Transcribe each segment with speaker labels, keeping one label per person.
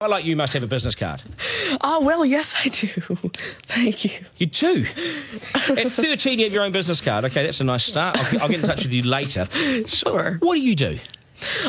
Speaker 1: I like you must have a business card.
Speaker 2: Well, yes, I do. Thank you.
Speaker 1: You do? At 13, you have your own business card. OK, that's a nice start. I'll get in touch with you later.
Speaker 2: Sure.
Speaker 1: What do you do?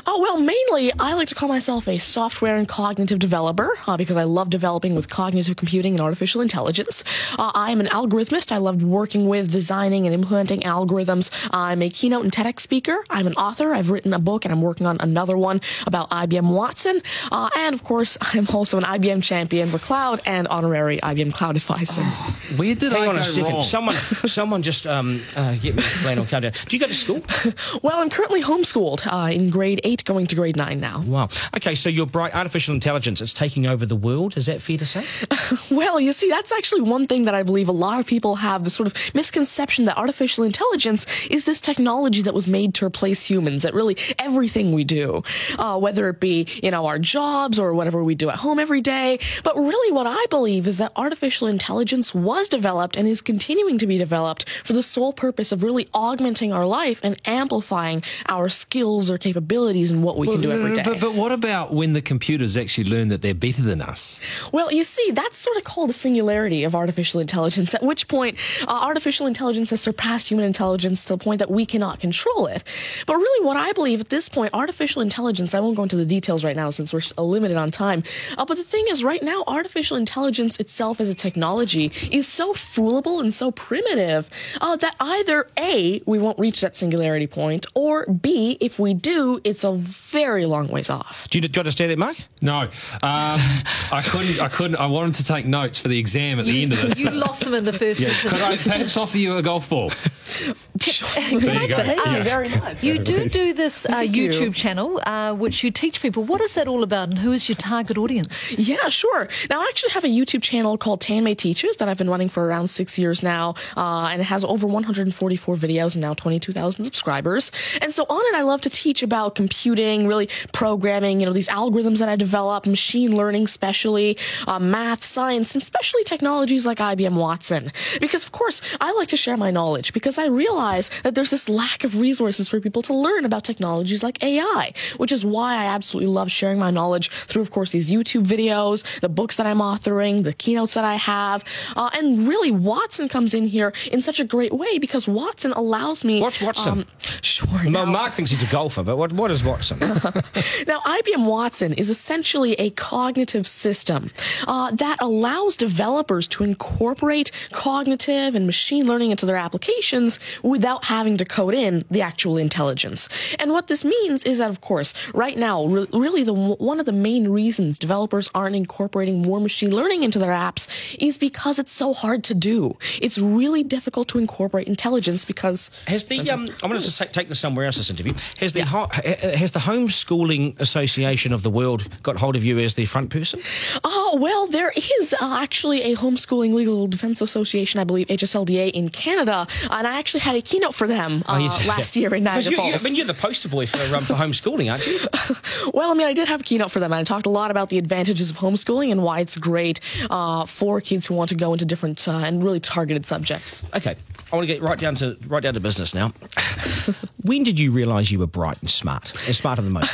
Speaker 2: Oh, well, mainly, I like to call myself a software and cognitive developer because I love developing with cognitive computing and artificial intelligence. I am an algorithmist. I love working with, designing, and implementing algorithms. I'm a keynote and TEDx speaker. I'm an author. I've written a book, and I'm working on another one about IBM Watson. And, of course, I'm also an IBM champion for cloud and honorary IBM cloud advisor.
Speaker 3: Oh, where did
Speaker 1: Hang
Speaker 3: I
Speaker 1: on
Speaker 3: go
Speaker 1: a second.
Speaker 3: wrong?
Speaker 1: Someone just get me a flannel countdown. Do you go to school?
Speaker 2: Well, I'm currently homeschooled in grade 8, going to grade 9 now.
Speaker 1: Wow. OK, so you're bright. Artificial intelligence, it's taking over the world. Is that fair to say?
Speaker 2: Well, you see, that's actually one thing that I believe a lot of people have, the sort of misconception that artificial intelligence is this technology that was made to replace humans, that really everything we do, whether it be, our jobs or whatever we do at home every day. But really what I believe is that artificial intelligence was developed and is continuing to be developed for the sole purpose of really augmenting our life and amplifying our skills or capabilities and what we can do every day.
Speaker 3: But what about when the computers actually learn that they're better than us?
Speaker 2: Well, you see, that's sort of called a singularity of artificial intelligence, at which point artificial intelligence has surpassed human intelligence to the point that we cannot control it. But really what I believe at this point, artificial intelligence, I won't go into the details right now since we're limited on time, but the thing is right now, artificial intelligence itself as a technology is so foolable and so primitive that either A, we won't reach that singularity point, or B, if we do, it's a very long ways off.
Speaker 1: Do you understand that, Mark?
Speaker 3: No. I couldn't. I wanted to take notes for the exam at the end of this.
Speaker 4: You lost them in the first sentence.
Speaker 3: Could I perhaps offer you a golf ball?
Speaker 2: There you go. Thank you very much.
Speaker 4: You do this YouTube channel, which you teach people. What is that all about, and who is your target audience?
Speaker 2: Yeah, sure. Now, I actually have a YouTube channel called Tanmay Teaches that I've been running for around 6 years now, and it has over 144 videos and now 22,000 subscribers. And so on it, I love to teach about computing, really programming, these algorithms that I develop, machine learning especially, math, science, and especially technologies like IBM Watson. Because, of course, I like to share my knowledge because I realize that there's this lack of resources for people to learn about technologies like AI, which is why I absolutely love sharing my knowledge through, of course, these YouTube videos, the books that I'm authoring, the keynotes that I have, and really Watson comes in here in such a great way because Watson allows me...
Speaker 1: What's Watson?
Speaker 2: Sure.
Speaker 1: Well, Mark thinks he's a golfer, but what is Watson?
Speaker 2: Now, IBM Watson is essentially a cognitive system that allows developers to incorporate cognitive and machine learning into their applications without having to code in the actual intelligence. And what this means is that, of course, right now, really one of the main reasons developers aren't incorporating more machine learning into their apps is because it's so hard to do. It's really difficult to incorporate intelligence because...
Speaker 1: Has the I'm going to take this somewhere else, this interview. Has the Homeschooling Association of the World got hold of you as the front person?
Speaker 2: Well, there is actually a Homeschooling Legal Defense Association, I believe, HSLDA in Canada, and I actually had a keynote for them last year in Niagara Falls.
Speaker 1: You're the poster boy for homeschooling, aren't you?
Speaker 2: Well, I did have a keynote for them, and I talked a lot about the advantages of homeschooling and why it's great for kids who want to go into different and really targeted subjects.
Speaker 1: Okay, I want to get right down to business now. When did you realise you were bright and smarter than most?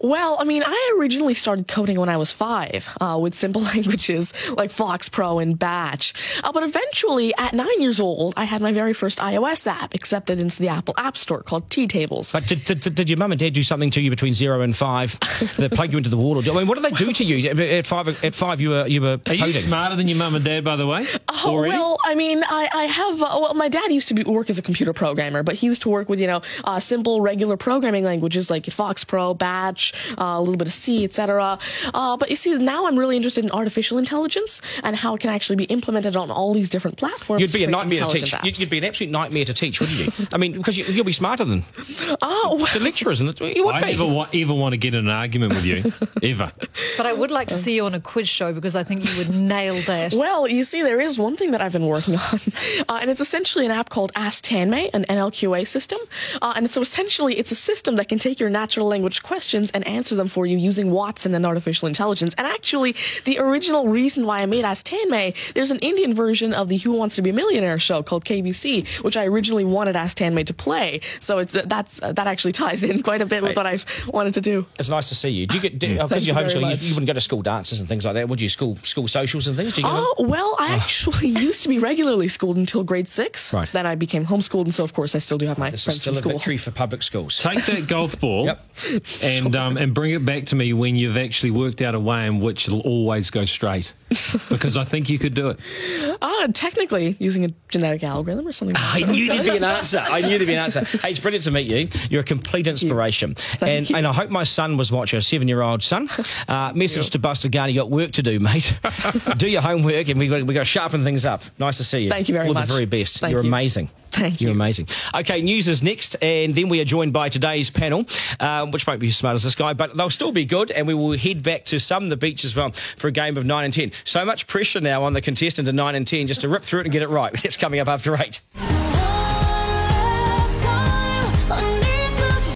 Speaker 2: Well, I originally started coding when I was 5 with simple languages like FoxPro and Batch. But eventually, at 9 years old, I had my very first iOS app accepted into the Apple App Store called T-Tables.
Speaker 1: But did your mum and dad do something to you between 0 and 5 that plug you into the wall? What did they do to you at 5? At 5, you were
Speaker 3: Are you smarter than your mum and dad, by the way?
Speaker 2: Well, I have. My dad used to work as a computer programmer, but he used to work with simple regular programming languages like FoxPro, Batch, a little bit of C, etc. But you see, now I'm really interested in artificial intelligence and how it can actually be implemented on all these different platforms.
Speaker 1: You'd be a nightmare to teach. You'd be an absolute nightmare to teach, wouldn't you? Because you'll be smarter than the lecturers, and you would be.
Speaker 3: I never want to get in an argument with you, ever.
Speaker 4: But I would like to see you on a quiz show because I think you would nail that.
Speaker 2: Well, you see, there is one thing that I've been working on, and it's essentially an app called Ask Tanmay, an NLQA system, And so essentially, it's a system that can take your natural language questions and answer them for you using Watson and artificial intelligence. And actually, the original reason why I made Ask Tanmay, there's an Indian version of the Who Wants to Be a Millionaire show called KBC, which I originally wanted Ask Tanmay to play. So that actually ties in quite a bit with what I wanted to do.
Speaker 1: It's nice to see you. Do you get because you're homeschooled? You wouldn't go to school dances and things like that, would you? School socials and things? Do you
Speaker 2: well, I actually used to be regularly schooled until grade 6.
Speaker 1: Right.
Speaker 2: Then I became homeschooled, and so of course I still do have my
Speaker 1: This is
Speaker 2: friends
Speaker 1: still
Speaker 2: from
Speaker 1: a
Speaker 2: school.
Speaker 1: victory for public schools.
Speaker 3: Take that golf ball
Speaker 1: Yep.
Speaker 3: and bring it back to me when you've actually worked out a way in which it'll always go straight. Because I think you could do it.
Speaker 2: Technically, using a genetic algorithm or something.
Speaker 1: I knew there'd be an answer. Hey, it's brilliant to meet you. You're a complete inspiration.
Speaker 2: Thank you.
Speaker 1: And I hope my son was watching, a 7-year-old son. Message to Buster Garner, you got work to do, mate. Do your homework, and we got to sharpen things up. Nice to see you.
Speaker 2: Thank you very
Speaker 1: much.
Speaker 2: much.
Speaker 1: All the very best.
Speaker 2: Thank
Speaker 1: You're
Speaker 2: you.
Speaker 1: amazing.
Speaker 2: Thank you.
Speaker 1: You're amazing. Okay, news is next, and then we are joined by today's panel, which won't be as smart as this guy, but they'll still be good, and we will head back to the beach as well for a game of 9 and 10. So much pressure now on the contestant in 9 and 10 just to rip through it and get it right. It's coming up after 8.